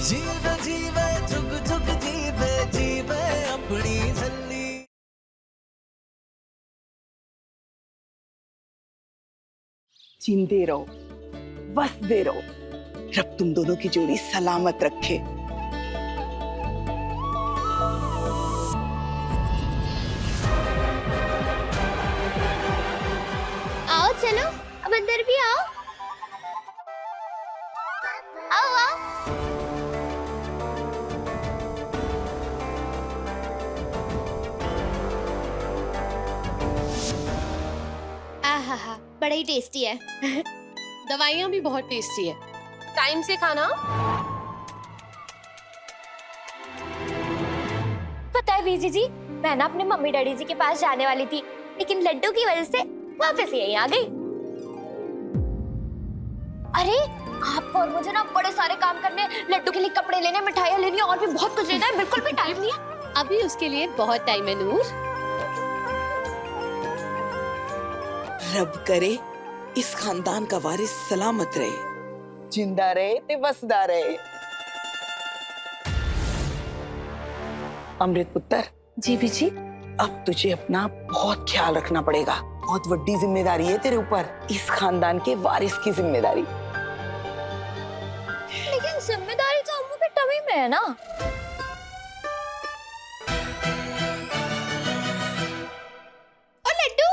जीवे जीवे जुग जुग जीवे जीवे अपनी झल्ली। जींदे रहो, बसते रहो, रब तुम दोनों की जोड़ी सलामत रखे। आओ चलो, अब अंदर भी आओ। आओ आओ। आहा, बड़ा ही टेस्टी है। दवाइयाँ भी बहुत टेस्टी है। टाइम से खाना। पता है बीजी जी, मैं ना अपने मम्मी डैडी जी के पास जाने वाली थी, लेकिन लड्डू की वजह से वापस यहीं आ गई। अरे आपको और मुझे ना बड़े सारे काम करने, लड्डू के लिए कपड़े लेने, मिठाइयाँ लेनी और भी बहुत कुछ लेना है, बिल्कुल भी टाइम नहीं है। अभी उसके लिए बहुत टाइम है नूर। रब करे इस खानदान का वारिस सलामत रहे, जिंदा रहे ते बसदा रहे। अमृत पुत्र। जी बीजी। अब तुझे अपना बहुत ख्याल रखना पड़ेगा, बहुत बड़ी जिम्मेदारी है तेरे ऊपर, इस खानदान के वारिस की जिम्मेदारी। लेकिन जिम्मेदारी तो अम्मू के टमी में है ना। और लड्डू।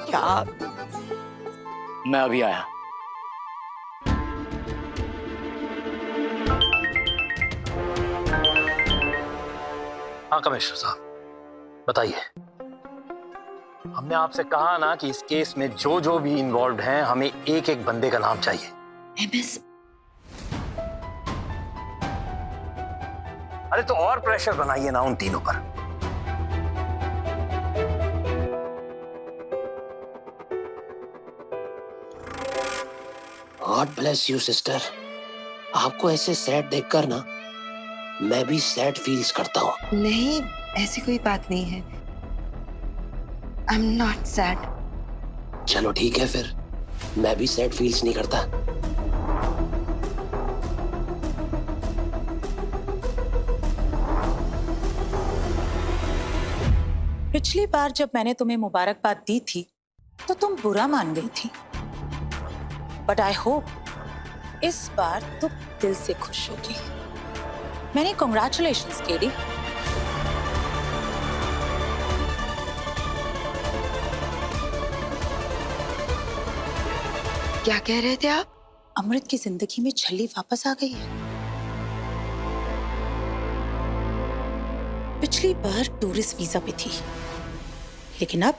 क्या? मैं अभी आया। हाँ कमिश्नर साहब बताइए। हमने आपसे कहा ना कि इस केस में जो भी इन्वॉल्व हैं हमें एक एक बंदे का नाम चाहिए। एमएस। अरे तो और प्रेशर बनाइए ना उन तीनों पर। God bless you sister. आपको ऐसे सैड देखकर ना मैं भी सैड फील्स करता हूँ। नहीं, ऐसी कोई बात नहीं है। I am not sad. चलो ठीक है फिर, मैं भी सैड फील्स नहीं करता। पिछली बार जब मैंने तुम्हें मुबारकबाद दी थी तो तुम बुरा मान गई थी, बट आई होप इस बार तुम दिल से खुश होगी। मैंने कॉन्ग्रेचुलेशंस केडी। क्या कह रहे थे आप? अमृत की जिंदगी में छली वापस आ गई है। पिछली बार टूरिस्ट वीजा पे थी, लेकिन अब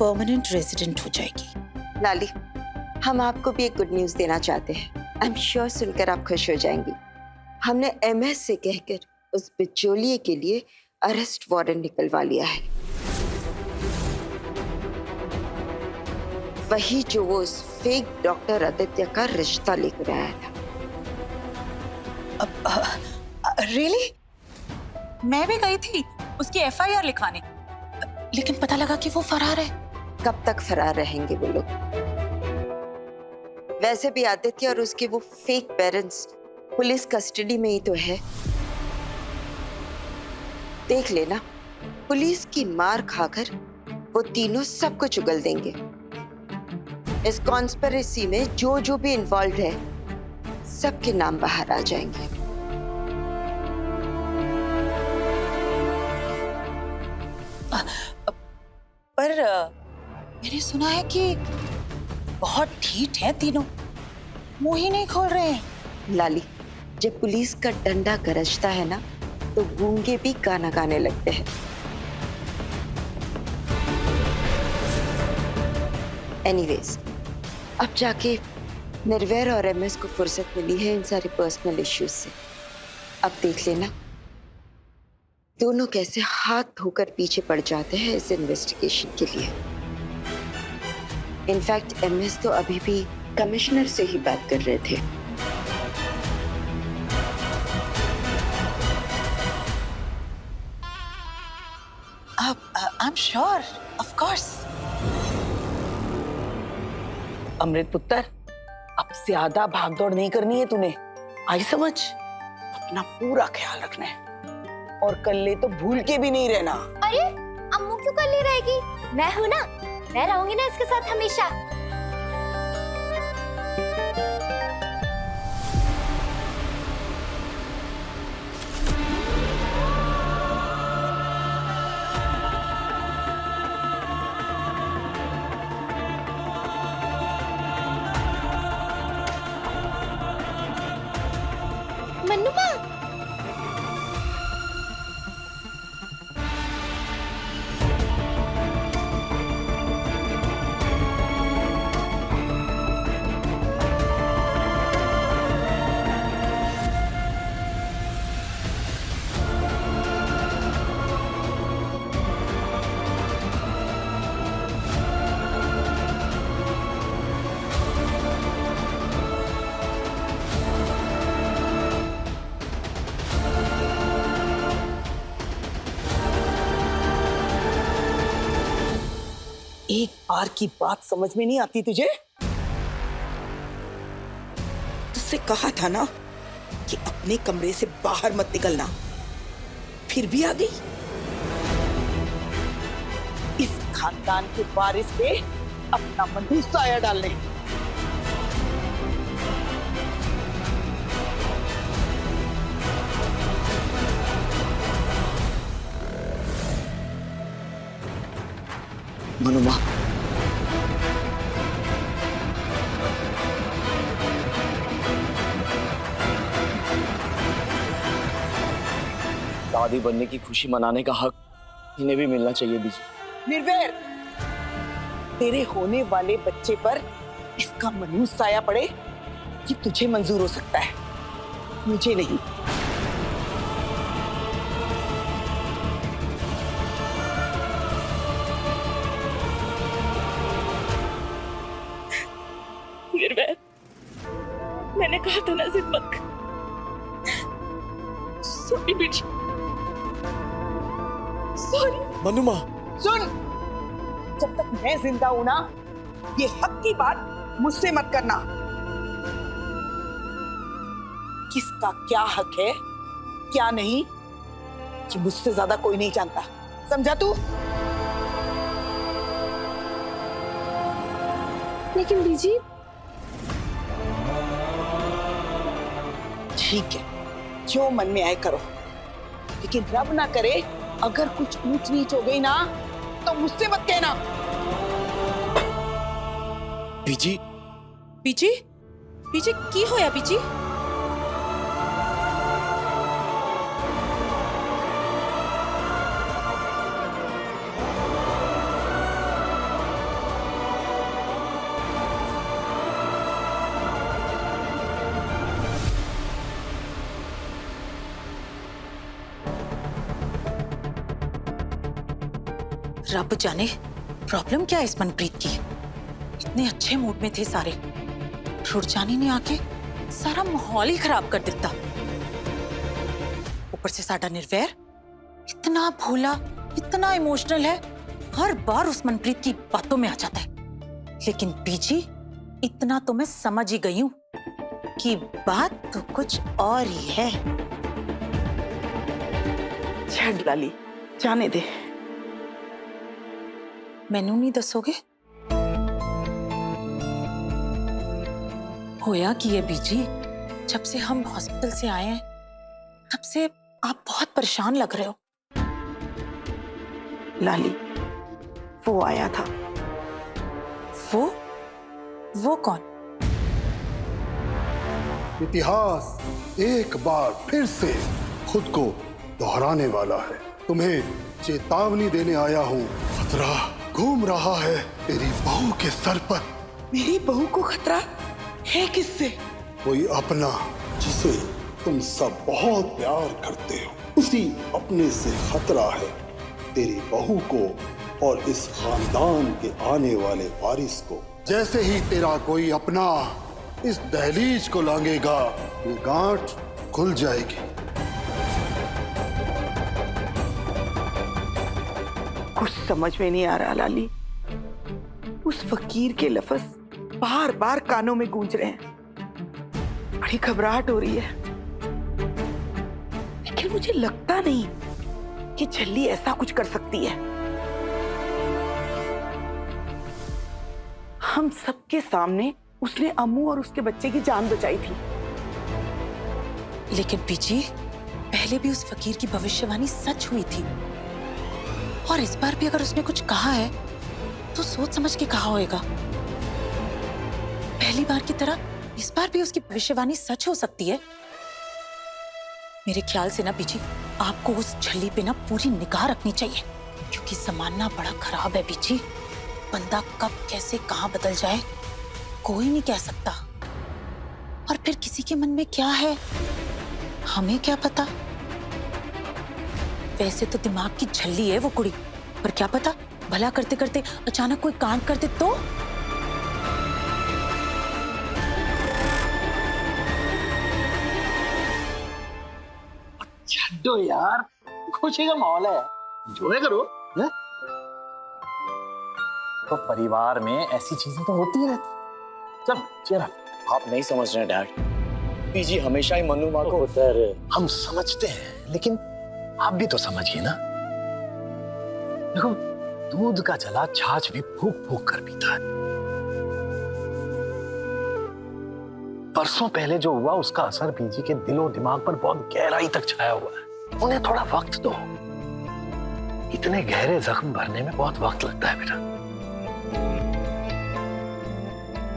परमानेंट रेजिडेंट हो जाएगी। लाली, हम आपको भी एक गुड न्यूज देना चाहते हैं। आई एम श्योर सुनकर आप खुश हो जाएंगी। हमने एमएस से कहकर उस बिचौलिए के लिए अरेस्ट वारंट निकलवा लिया है। वही जो वो उस फेक डॉक्टर आदित्य का रिश्ता लेकर आया था। रियली? मैं भी गई थी उसकी एफआईआर लिखवाने, लेकिन पता लगा कि वो फरार है। कब तक फरार रहेंगे वो लोग? वैसे भी आदित्य और उसके वो फेक पेरेंट्स पुलिस कस्टडी में ही तो है। देख लेना, पुलिस की मार खाकर वो तीनों सब कुछ उगल देंगे। इस कॉन्स्पिरेसी में जो भी इन्वॉल्व है, सबके नाम बाहर आ जाएंगे। पर मैंने सुना है कि बहुत ढीठ हैं तीनों, मुंह ही नहीं खोल रहे हैं। लाली, जब पुलिस का डंडा गरजता है ना, तो गूंगे भी गाना गाने लगते हैं। एनीवेज, अब जाके निर्वैर और एमएस को फुर्सत मिली है इन सारे पर्सनल इश्यूज से। अब देख लेना दोनों कैसे हाथ धोकर पीछे पड़ जाते हैं इस इन्वेस्टिगेशन के लिए। इनफैक्ट एमएस तो अभी भी कमिश्नर से ही बात कर रहे थे। I'm sure, of course. अमृत पुत्र, अब ज्यादा भागदौड़ नहीं करनी है तूने, आई समझ? अपना पूरा ख्याल रखना है और कल्ले तो भूल के भी नहीं रहना। अरे अम्मू क्यों कर ले रहेगी? मैं हूं ना, मैं रहूंगी ना इसके साथ हमेशा। मन्नू माँ, एक बार की बात समझ में नहीं आती तुझे? तुझसे कहा था ना कि अपने कमरे से बाहर मत निकलना, फिर भी आ गई। इस खानदान के वारिस पे अपना मनहूस साया डालने। मनुमा, दादी बनने की खुशी मनाने का हक इन्हें भी मिलना चाहिए बीजू। निर्वैर, तेरे होने वाले बच्चे पर इसका मनहूस साया पड़े कि तुझे मंजूर हो सकता है, मुझे नहीं। निर्वैर, मैंने कहा था ना जिद मत कर। सॉरी बेटी, सॉरी। मनुमा, सुन, जब तक मैं जिंदा हूं ना, ये हक की बात मुझसे मत करना। किसका क्या हक है, क्या नहीं, कि मुझसे ज्यादा कोई नहीं जानता, समझा तू? लेकिन बीजी, ठीक है, जो मन में आए करो, लेकिन रब ना करे अगर कुछ ऊंच नीच हो गई ना तो मुझसे मत कहना। बीजी, बीजी, बीजी की होया बीजी? रब जाने प्रॉब्लम क्या है इस मनप्रीत की। इतने अच्छे मूड में थे सारे, रुरजानी ने आके सारा माहौल ही खराब कर देता। ऊपर से साडा निर्वैर इतना भोला, इतना इमोशनल है, हर बार उस मनप्रीत की बातों में आ जाता है। लेकिन बीजी, इतना तो मैं समझ ही गई हूं कि बात तो कुछ और ही है। छड़ लाली, जाने दे। मैनू नहीं दसोगे होया कि ये बीजी? जब से हम हॉस्पिटल से आए हैं तब से आप बहुत परेशान लग रहे हो। लाली, वो आया था। वो कौन? इतिहास एक बार फिर से खुद को दोहराने वाला है। तुम्हें चेतावनी देने आया हूँ। खतरा घूम रहा है तेरी बहू के सर पर। मेरी बहू को खतरा है किससे? कोई अपना जिसे तुम सब बहुत प्यार करते हो, उसी अपने से खतरा है तेरी बहू को और इस खानदान के आने वाले वारिस को। जैसे ही तेरा कोई अपना इस दहलीज को लांघेगा, ये गांठ खुल जाएगी। कुछ समझ में नहीं आ रहा लाली। उस फकीर के लफ्ज बार बार कानों में गूंज रहे हैं। बड़ी घबराहट हो रही है, लेकिन मुझे लगता नहीं कि झल्ली ऐसा कुछ कर सकती है। हम सबके सामने उसने अम्मू और उसके बच्चे की जान बचाई थी। लेकिन पीजी, पहले भी उस फकीर की भविष्यवाणी सच हुई थी, और इस बार भी अगर उसने कुछ कहा है तो सोच समझ के कहा होगा। पहली बार की तरह इस बार भी उसकी भविष्यवाणी सच हो सकती है। मेरे ख्याल से ना पीजी, आपको उस झल्ली पे ना पूरी निगाह रखनी चाहिए, क्योंकि जमाना बड़ा खराब है पीजी। बंदा कब कैसे कहां बदल जाए कोई नहीं कह सकता, और फिर किसी के मन में क्या है हमें क्या पता। वैसे तो दिमाग की झल्ली है वो कुड़ी, पर क्या पता भला करते करते अचानक कोई कांड कर दे तो। छड्डो यार, खुशी का माहौल है, एंजॉय करो है? तो परिवार में ऐसी चीजें तो होती रहती। चल चेहरा। आप नहीं समझ रहे डैड, पीजी हमेशा ही मनुमा को होता है। हम समझते हैं, लेकिन आप भी तो समझिए ना। देखो, दूध का जला छाछ भी फूक फूक कर पीता है। परसों पहले जो हुआ उसका असर पीजी के दिलो दिमाग पर बहुत गहराई तक छाया हुआ है। उन्हें थोड़ा वक्त दो। इतने गहरे जख्म भरने में बहुत वक्त लगता है बेटा।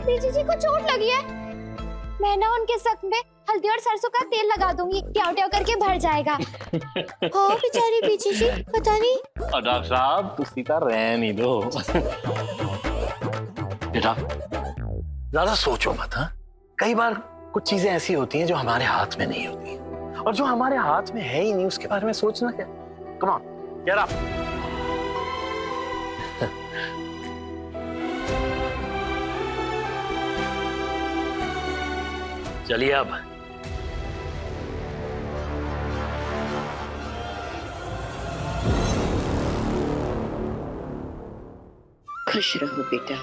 पीजी जी को चोट लगी है। मैं ना उनके जख्म में हल्दी और सरसों का तेल लगा दूंगी, ट्याव ट्याव करके भर जाएगा। हाँ बेचारी पीजी जी, पता नहीं। डॉक्टर साहब, तुम सीता रहने दो। बेटा ज्यादा सोचो मत। हाँ, कई बार कुछ चीजें ऐसी होती हैं जो हमारे हाथ में नहीं होती, और जो हमारे हाथ में है ही नहीं उसके बारे में सोचना क्या। Come on, get up. चलिए अब। खुश रहो बेटा।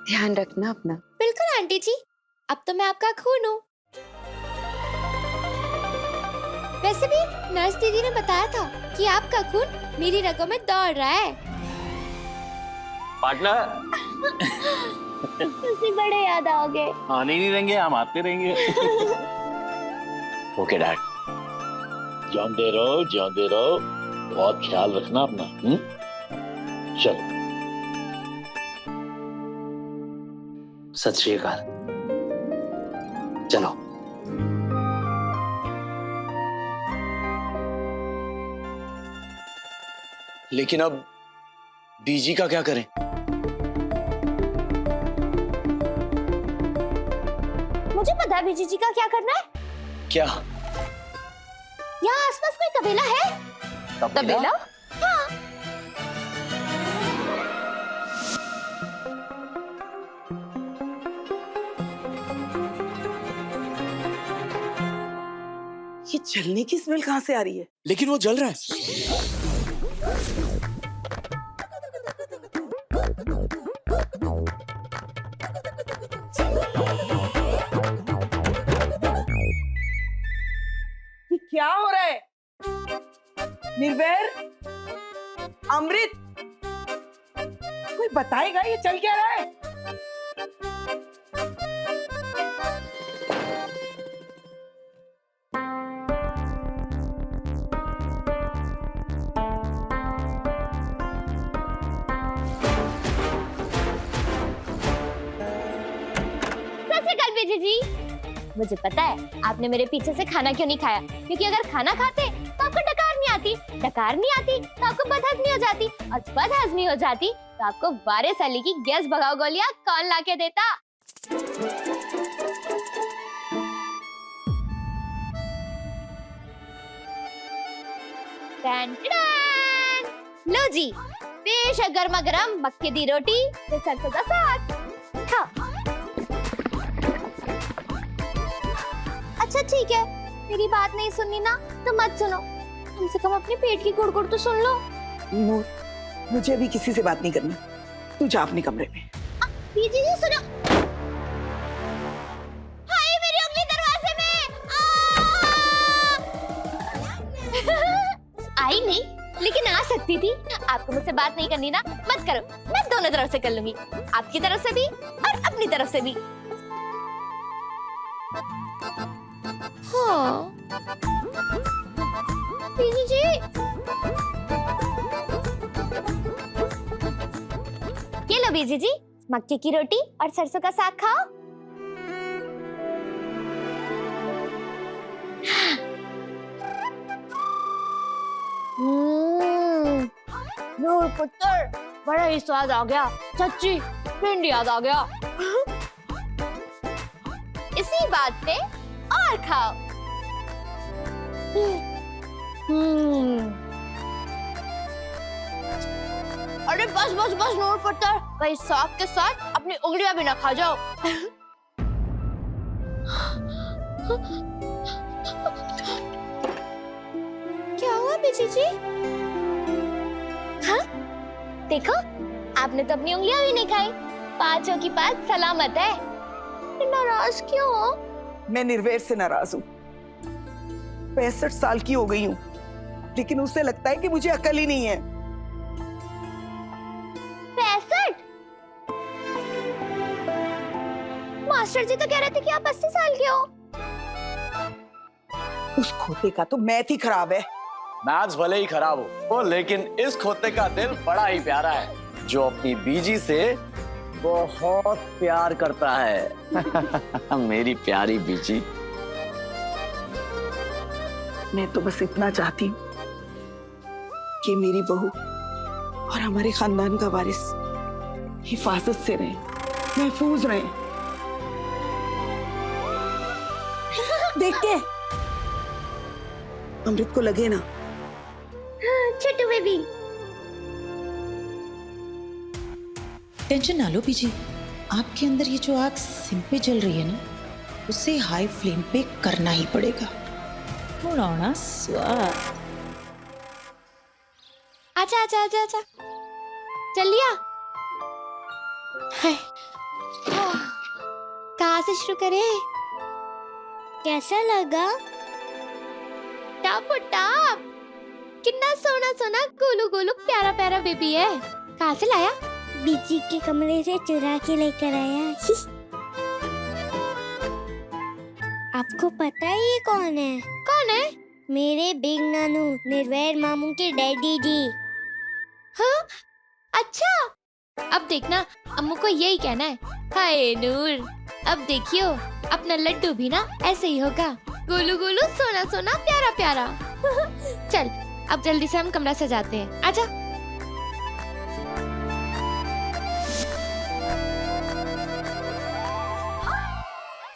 ध्यान रखना अपना। बिल्कुल आंटी जी, अब तो मैं आपका खून हूँ। वैसे भी नर्स दीदी ने बताया था कि आपका खून मेरी रगों में दौड़ रहा है। पार्टनर, उसी बड़े याद आओगे। आने नहीं देंगे, हम आते रहेंगे। ओके डैड, जानते रहो, बहुत ख्याल रखना अपना। चलो, सत श्री अकाल। चलो। लेकिन अब बीजी का क्या करें? मुझे पता है बीजी जी का क्या करना है। क्या? यहाँ आसपास कोई तबेला है? तबेला? हाँ। ये जलने की स्मेल कहाँ से आ रही है? लेकिन वो जल रहा है। ये क्या हो रहा है? निर्वैर, अमृत, कोई बताएगा ये चल क्या रहा है? जी, मुझे पता है आपने मेरे पीछे से खाना क्यों नहीं खाया, क्योंकि अगर खाना खाते तो आपको डकार नहीं आती, डकार नहीं आती तो आपको बदहजमी हो जाती, और बदहजमी हो जाती तो आपको वारे साली की गैस भगाओ गोलियां कौन लाके देता। लो जी, पेश है गर्मा गर्म मक्के दी रोटी ते सरसों दा साग। हाँ। अच्छा ठीक है, मेरी बात नहीं सुननी ना तो मत सुनो, कम से कम अपने पेट की गुड़गुड़ तो सुन लो। नूर, मुझे अभी किसी से बात नहीं करनी। तू जा अपने कमरे में। बीजी जी सुनो। हाय मेरी उंगली दरवाजे में। आई नहीं, लेकिन आ सकती थी। आपको मुझसे बात नहीं करनी ना, मत करो, मैं दोनों तरफ से कर लूंगी, आपकी तरफ से भी और अपनी तरफ से भी। हाँ बीजी जी, ये लो बीजी जी, मक्के की रोटी और सरसों का साग खाओ। नूर पुत्र, बड़ा ही स्वाद आ गया, सच्ची फ्रेंड याद आ गया। इसी बात पे और खाओ। अरे बस बस बस नूर पुत्र, भाई साग के साथ अपनी उंगलियां भी ना खा जाओ। क्या हुआ बीजी जी? हाँ देखो, आपने तो अपनी उंगलियां भी नहीं खाई। पांचों की पांच सलामत है। नाराज क्यों हो? मैं निर्वैर से नाराज हूँ। 65 साल की हो गई हूँ, लेकिन उसे लगता है कि मुझे अकल ही नहीं है। 65? मास्टर जी तो कह रहे थे कि आप 80 साल के हो। उस खोते का तो मैथ ही खराब है। मैथ्स भले ही खराब हो, लेकिन इस खोते का दिल बड़ा ही प्यारा है, जो अपनी बीजी से बहुत प्यार करता है। मेरी प्यारी बीजी। मैं तो बस इतना चाहती हूँ कि मेरी बहू और हमारे खानदान का वारिस हिफाजत से रहे, महफूज रहे। देख के अमृत को लगे ना। छोटू बेबी, टेंशन ना लो बीजी, आपके अंदर ये जो आग सिम पे जल रही है ना, उसे हाई फ्लेम पे करना ही पड़ेगा। थोड़ा स्वाद। आजा आजा आजा आजा, चल लिया। कहाँ से शुरू करें? कैसा लगा? टाप टाप, कितना सोना सोना गोलू गोलू प्यारा प्यारा बेबी है। कहाँ से लाया? बीजी के कमरे से चुरा के लेकर आया। आपको पता है ये कौन है? कौन है? मेरे बिग नानू, निर्वैर मामू के डैडी जी। हाँ अच्छा, अब देखना अम्मू को यही कहना है, हाय नूर। अब देखियो अपना लड्डू भी ना ऐसे ही होगा, गोलू गोलू सोना सोना प्यारा प्यारा। चल अब जल्दी से हम कमरा सजाते हैं, आजा।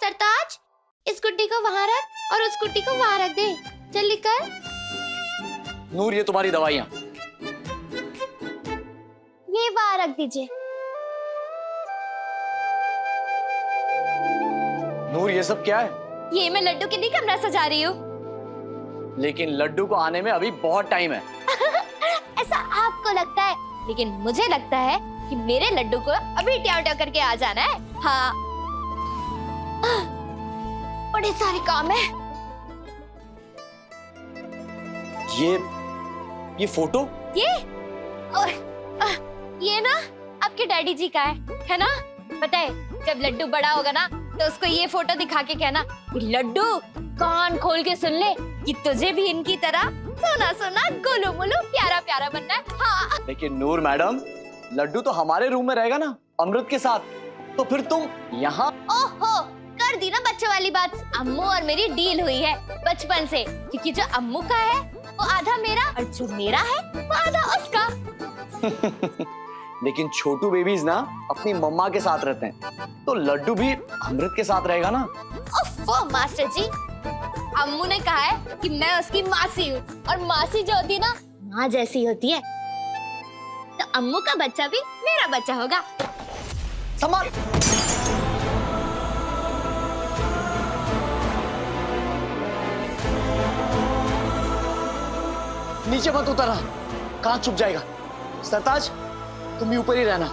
सरताज, इस गुड्डी को वहाँ रख और उस गुड्डी को वहाँ रख दे, जल्दी कर। नूर, ये तुम्हारी दवाइयाँ। ये वहाँ रख दीजिए। नूर, ये सब क्या है? ये मैं लड्डू के लिए कमरा सजा रही हूँ। लेकिन लड्डू को आने में अभी बहुत टाइम है। ऐसा आपको लगता है, लेकिन मुझे लगता है कि मेरे लड्डू को अभी ट्याव ट्याव करके आ जाना है। हाँ, बड़े सारे काम है। ये फोटो? ये ना आपके डैडी जी का है ना? पता है, जब लड्डू बड़ा होगा ना तो उसको ये फोटो दिखा के कहना, लड्डू कान खोल के सुन ले कि तुझे भी इनकी तरह सोना सोना गोलू मोलू प्यारा प्यारा बनना है। हाँ। लेकिन नूर मैडम, लड्डू तो हमारे रूम में रहेगा ना, अमृत के साथ, तो फिर तुम यहाँ? ओहो, कर दी ना बच्चों वाली बात। अम्मू और मेरी डील हुई है बचपन से, क्योंकि जो अम्मू का है वो आधा मेरा और जो मेरा है वो आधा उसका। लेकिन छोटू बेबीज ना अपनी मम्मा के साथ रहते हैं, तो लड्डू भी अमृत के साथ रहेगा ना। ओफो मास्टर जी, अम्मू ने कहा है कि मैं उसकी मासी हूँ, और मासी जो होती है ना माँ जैसी होती है, तो अम्मू का बच्चा भी मेरा बच्चा होगा। संभाल। नीचे मत उतरना, कहाँ छुप जाएगा? सरताज, तुम भी ऊपर ही रहना।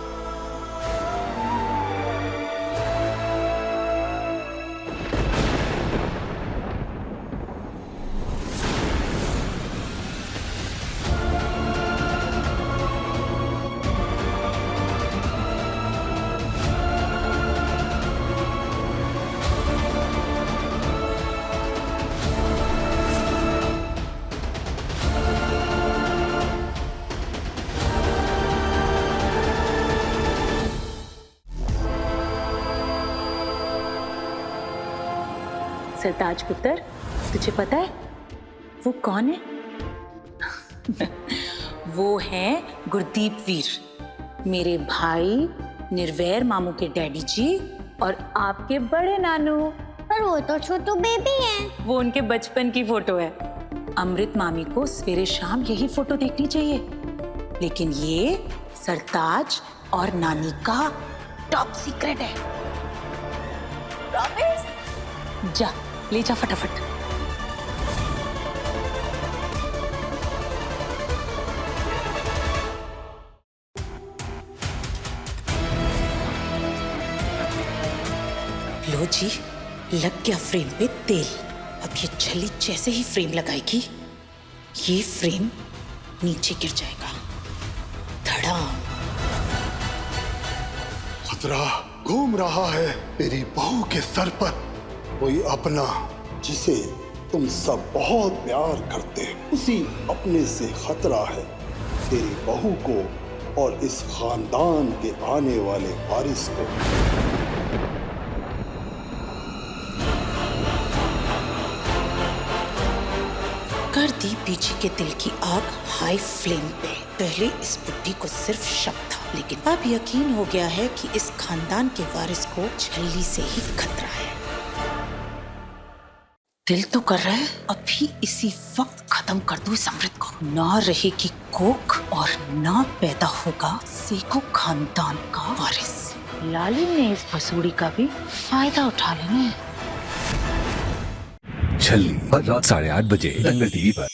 सरताज पुत्र, तुझे पता है वो कौन है? वो है गुरदीप वीर, मेरे भाई निर्वैर मामू के डैडी जी और आपके बड़े नानू। पर वो तो छोटू बेबी है। वो उनके बचपन की फोटो है। अमृत मामी को सवेरे शाम यही फोटो देखनी चाहिए, लेकिन ये सरताज और नानी का टॉप सीक्रेट है। जा ले जा फटाफट। लो जी, लग गया फ्रेम पे तेल। अब ये छली जैसे ही फ्रेम लगाएगी, ये फ्रेम नीचे गिर जाएगा। धड़ाम। खतरा घूम रहा है तेरी बहू के सर पर। कोई अपना जिसे तुम सब बहुत प्यार करते हो, उसी अपने से खतरा है तेरी बहू को और इस खानदान के आने वाले वारिस को। कर दी बीजी के दिल की आग हाई फ्लेम पे। पहले इस बुद्धि को सिर्फ शक था, लेकिन अब यकीन हो गया है कि इस खानदान के वारिस को छल्ली से ही खतरा है। दिल तो कर रहा है अभी इसी वक्त खत्म कर दूं इस अमृत को। ना रहेगी कोख और ना पैदा होगा सेको खानदान का वारिस। लाली ने इस भसूड़ी का भी फायदा उठा लेना है। छल्ली हर रात 8:30 बजे दंगल टीवी पर।